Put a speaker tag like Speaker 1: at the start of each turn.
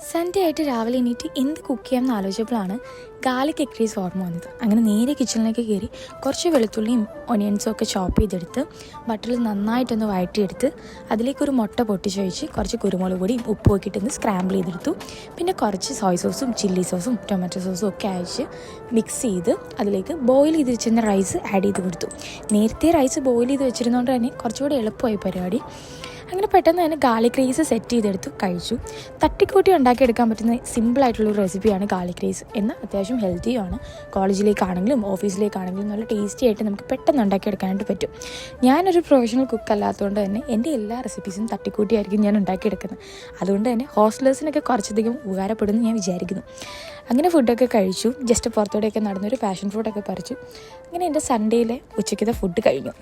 Speaker 1: Sunday ആയിട്ട് രാവിലെ എണീറ്റ് എന്ത് കുക്ക് ചെയ്യാമെന്ന് ആലോചിച്ചപ്പോഴാണ് ഗാർലിക് എഗ് റൈസ് ഓർമ്മ വന്നത്. അങ്ങനെ നേരെ കിച്ചണിലേക്ക് കയറി കുറച്ച് വെളുത്തുള്ളിയും ഒനിയൻസും ഒക്കെ ചോപ്പ് ചെയ്തെടുത്ത് ബട്ടറിൽ നന്നായിട്ടൊന്ന് വഴറ്റിയെടുത്ത് അതിലേക്കൊരു മുട്ട പൊട്ടിച്ചൊഴിച്ച് കുറച്ച് കുരുമുളക് പൊടിയും ഉപ്പും ഒക്കെ ഇട്ടൊന്ന് സ്ക്രാമ്പിൾ ചെയ്തെടുത്തു. പിന്നെ കുറച്ച് സോയ് സോസും ചില്ലി സോസും ടൊമാറ്റോ സോസും ഒക്കെ അയച്ച് മിക്സ് ചെയ്ത് അതിലേക്ക് ബോയിൽ ചെയ്ത് വെച്ചിരുന്ന റൈസ് ആഡ് ചെയ്ത് കൊടുത്തു. നേരത്തെ റൈസ് ബോയിൽ ചെയ്ത് വെച്ചിരുന്നതുകൊണ്ട് തന്നെ കുറച്ചുകൂടി എളുപ്പമായി പരിപാടി. അങ്ങനെ പെട്ടെന്ന് തന്നെ ഗാർലിക് റൈസ് സെറ്റ് ചെയ്തെടുത്ത് കഴിച്ചു. തട്ടിക്കൂട്ടി ഉണ്ടാക്കിയെടുക്കാൻ പറ്റുന്ന സിമ്പിളായിട്ടുള്ളൊരു റെസിപ്പിയാണ് ഗാർലിക് റൈസ്. എന്നാൽ അത്യാവശ്യം ഹെൽത്തിയാണ്. കോളേജിലേക്കാണെങ്കിലും ഓഫീസിലേക്കാണെങ്കിലും നല്ല ടേസ്റ്റി ആയിട്ട് നമുക്ക് പെട്ടെന്ന് ഉണ്ടാക്കിയെടുക്കാനായിട്ട് പറ്റും. ഞാനൊരു പ്രൊഫഷണൽ കുക്ക് അല്ലാത്തതുകൊണ്ട് തന്നെ എൻ്റെ എല്ലാ റെസിപ്പീസും തട്ടിക്കൂട്ടിയായിരിക്കും ഞാൻ ഉണ്ടാക്കിയെടുക്കുന്നത്. അതുകൊണ്ട് തന്നെ ഹോസ്റ്റലേഴ്സിനൊക്കെ കുറച്ചധികം ഉപകാരപ്പെടുമെന്ന് ഞാൻ വിചാരിക്കുന്നു. അങ്ങനെ ഫുഡൊക്കെ കഴിച്ചു. ജസ്റ്റ് പുറത്തോടെയൊക്കെ നടന്നൊരു പാഷൻ ഫ്രൂട്ടൊക്കെ പറിച്ചു. അങ്ങനെ എൻ്റെ സൺഡേയിലെ ഉച്ചയ്ക്കത്തെ ഫുഡ് കഴിഞ്ഞു.